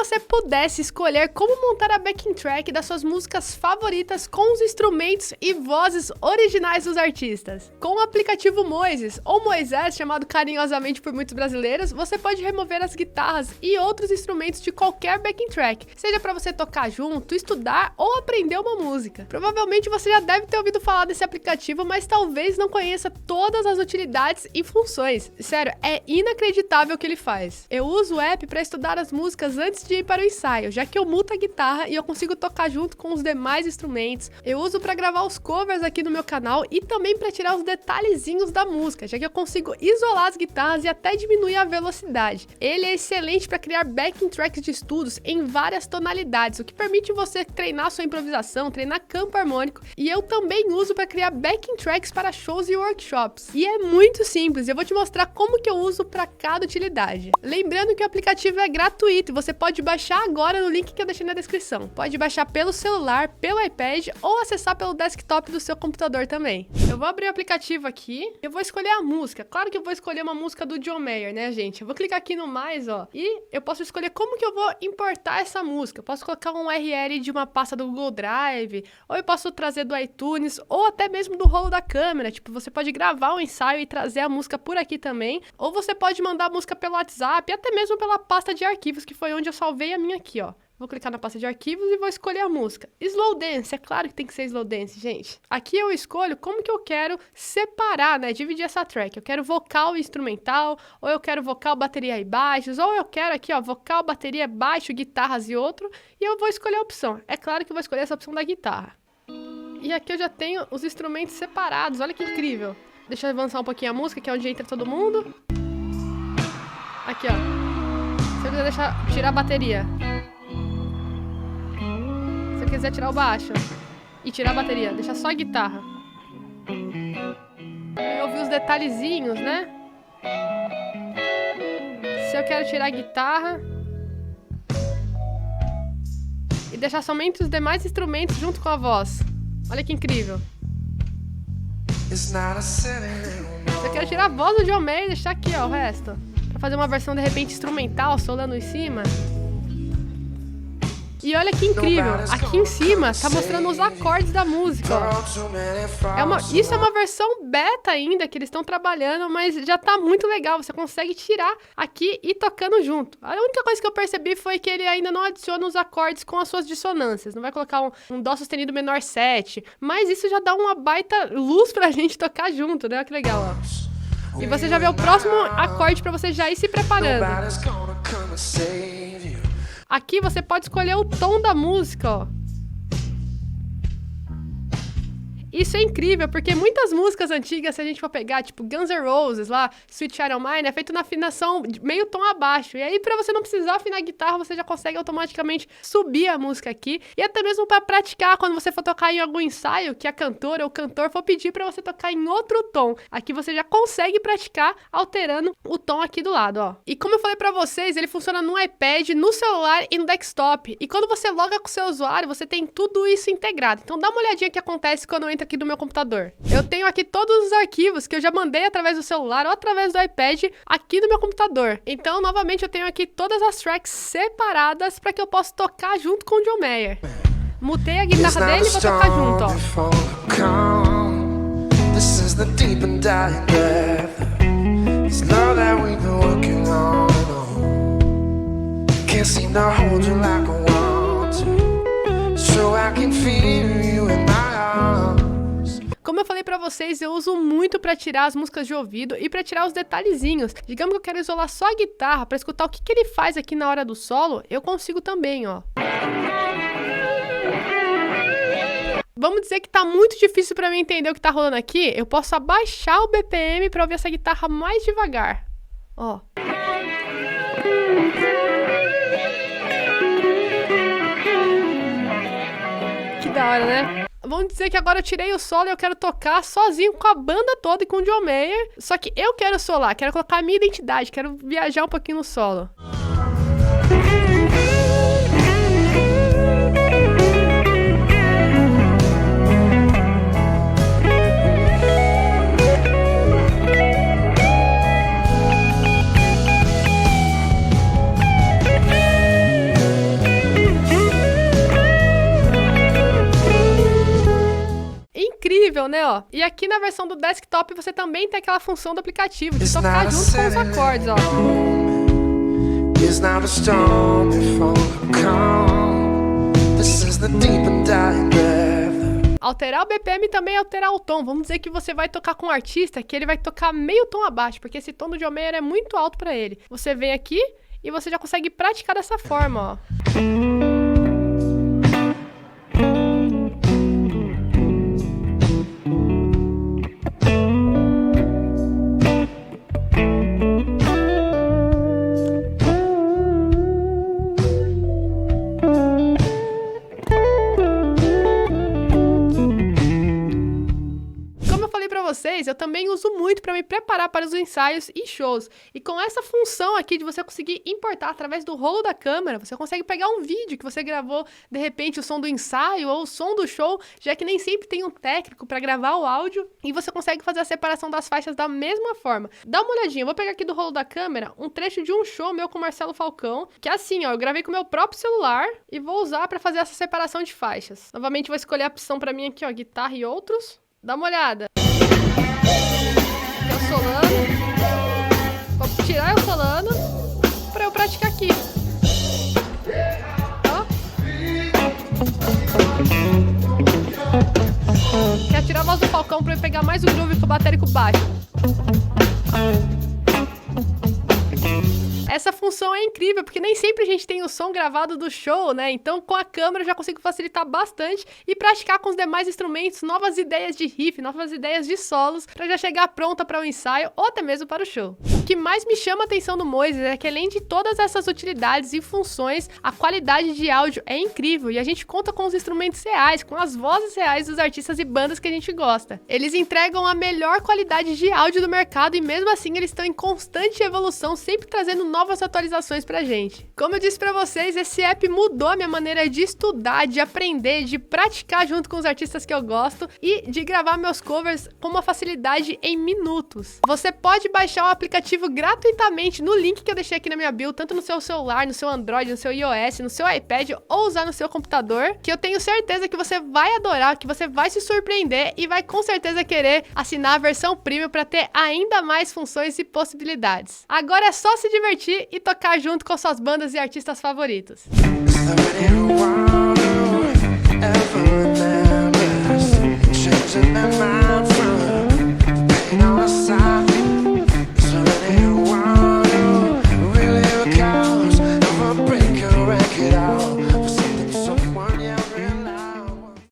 você pudesse escolher como montar a backing track das suas músicas favoritas com os instrumentos e vozes originais dos artistas? Com o aplicativo Moises, ou Moisés, chamado carinhosamente por muitos brasileiros, você pode remover as guitarras e outros instrumentos de qualquer backing track, seja para você tocar junto, estudar ou aprender uma música. Provavelmente você já deve ter ouvido falar desse aplicativo, mas talvez não conheça todas as utilidades e funções. Sério, é inacreditável o que ele faz. Eu uso o app para estudar as músicas antes de ir para o ensaio, já que eu muto a guitarra e eu consigo tocar junto com os demais instrumentos. Eu uso para gravar os covers aqui no meu canal e também para tirar os detalhezinhos da música, já que eu consigo isolar as guitarras e até diminuir a velocidade. Ele é excelente para criar backing tracks de estudos em várias tonalidades, o que permite você treinar sua improvisação, treinar campo harmônico, e eu também uso para criar backing tracks para shows e workshops. E é muito simples, eu vou te mostrar como que eu uso para cada utilidade. Lembrando que o aplicativo é gratuito e você pode baixar agora no link que eu deixei na descrição. Pode baixar pelo celular, pelo iPad ou acessar pelo desktop do seu computador também. Eu vou abrir o aplicativo aqui, eu vou escolher a música. Claro que eu vou escolher uma música do John Mayer, né, gente? Eu vou clicar aqui no mais, ó, e eu posso escolher como que eu vou importar essa música. Eu posso colocar um URL de uma pasta do Google Drive, ou eu posso trazer do iTunes, ou até mesmo do rolo da câmera. Tipo, você pode gravar um ensaio e trazer a música por aqui também, ou você pode mandar a música pelo WhatsApp, até mesmo pela pasta de arquivos, que foi onde eu salvei a minha aqui, ó. Vou clicar na pasta de arquivos e vou escolher a música. Slow Dance, é claro que tem que ser Slow Dance, gente. Aqui eu escolho como que eu quero separar, né, dividir essa track. Eu quero vocal e instrumental, ou eu quero vocal, bateria e baixos, ou eu quero aqui, ó, vocal, bateria, baixo, guitarras e outro, e eu vou escolher a opção. É claro que eu vou escolher essa opção da guitarra. E aqui eu já tenho os instrumentos separados, olha que incrível. Deixa eu avançar um pouquinho a música, que é onde entra todo mundo. Aqui, ó. Se eu quiser tirar a bateria. Se eu quiser tirar o baixo e tirar a bateria, deixar só a guitarra. Eu ouvi os detalhezinhos, né? Se eu quero tirar a guitarra e deixar somente os demais instrumentos junto com a voz. Olha que incrível. Se eu quero tirar a voz do John Mayer e deixar aqui, ó, o resto. Pra fazer uma versão, de repente, instrumental, solando em cima. E olha que incrível, aqui em cima tá mostrando os acordes da música, ó. Isso é uma versão beta ainda, que eles estão trabalhando, mas já tá muito legal, você consegue tirar aqui e tocando junto. A única coisa que eu percebi foi que ele ainda não adiciona os acordes com as suas dissonâncias, não vai colocar um dó sustenido menor 7, mas isso já dá uma baita luz pra gente tocar junto, né? Olha que legal, ó. E você já vê o próximo acorde pra você já ir se preparando. Aqui você pode escolher o tom da música, ó. Isso é incrível, porque muitas músicas antigas, se a gente for pegar, tipo Guns N' Roses lá, Sweet Child O' Mine, é feito na afinação meio tom abaixo. E aí, pra você não precisar afinar a guitarra, você já consegue automaticamente subir a música aqui. E até mesmo pra praticar, quando você for tocar em algum ensaio, que a cantora ou o cantor for pedir pra você tocar em outro tom. Aqui você já consegue praticar alterando o tom aqui do lado, ó. E como eu falei pra vocês, ele funciona no iPad, no celular e no desktop. E quando você loga com o seu usuário, você tem tudo isso integrado. Então dá uma olhadinha que acontece quando eu entro aqui no meu computador. Eu tenho aqui todos os arquivos que eu já mandei através do celular ou através do iPad aqui no meu computador. Então, novamente, eu tenho aqui todas as tracks separadas para que eu possa tocar junto com o John Mayer. Mutei a guitarra dele e vou tocar junto, ó. This is the deep and dying breath. It's love that we've been working on. Can't seem to hold you like I want to. So I can feel you in my arms. Como eu falei pra vocês, eu uso muito pra tirar as músicas de ouvido e pra tirar os detalhezinhos. Digamos que eu quero isolar só a guitarra pra escutar o que ele faz aqui na hora do solo, eu consigo também, ó. Vamos dizer que tá muito difícil pra mim entender o que tá rolando aqui, eu posso abaixar o BPM pra ouvir essa guitarra mais devagar. Ó. Que da hora, né? Vamos dizer que agora eu tirei o solo e eu quero tocar sozinho com a banda toda e com o John Mayer. Só que eu quero solar, quero colocar a minha identidade, quero viajar um pouquinho no solo. incrível, né, ó. E aqui na versão do desktop você também tem aquela função do aplicativo de tocar junto com os acordes, ó. Alterar o BPM também é alterar o tom. Vamos dizer que você vai tocar com um artista que ele vai tocar meio tom abaixo, porque esse tom do John Mayer é muito alto pra ele. Você vem aqui e você já consegue praticar dessa forma, ó. Eu também uso muito para me preparar para os ensaios e shows. E com essa função aqui de você conseguir importar através do rolo da câmera, você consegue pegar um vídeo que você gravou, de repente, o som do ensaio ou o som do show, já que nem sempre tem um técnico para gravar o áudio, e você consegue fazer a separação das faixas da mesma forma. Dá uma olhadinha, eu vou pegar aqui do rolo da câmera um trecho de um show meu com o Marcelo Falcão, que é assim, ó, eu gravei com o meu próprio celular e vou usar para fazer essa separação de faixas. Novamente, vou escolher a opção para mim aqui, ó, guitarra e outros. Dá uma olhada. Aqui é o solano. Vou tirar o solano pra eu praticar aqui. Ó. Quer tirar a voz do Falcão pra eu pegar mais o groove com o batérico baixo. Essa função é incrível, porque nem sempre a gente tem o som gravado do show, né? Então, com a câmera eu já consigo facilitar bastante e praticar com os demais instrumentos novas ideias de riff, novas ideias de solos, para já chegar pronta para o ensaio ou até mesmo para o show. O que mais me chama a atenção do Moises é que, além de todas essas utilidades e funções, a qualidade de áudio é incrível e a gente conta com os instrumentos reais, com as vozes reais dos artistas e bandas que a gente gosta. Eles entregam a melhor qualidade de áudio do mercado e mesmo assim eles estão em constante evolução, sempre trazendo novas atualizações pra gente. Como eu disse pra vocês, esse app mudou a minha maneira de estudar, de aprender, de praticar junto com os artistas que eu gosto e de gravar meus covers com uma facilidade em minutos. Você pode baixar o aplicativo gratuitamente no link que eu deixei aqui na minha bio, tanto no seu celular, no seu Android, no seu iOS, no seu iPad ou usar no seu computador, que eu tenho certeza que você vai adorar, que você vai se surpreender e vai com certeza querer assinar a versão premium para ter ainda mais funções e possibilidades. Agora é só se divertir e tocar junto com suas bandas e artistas favoritos. Changing my mind.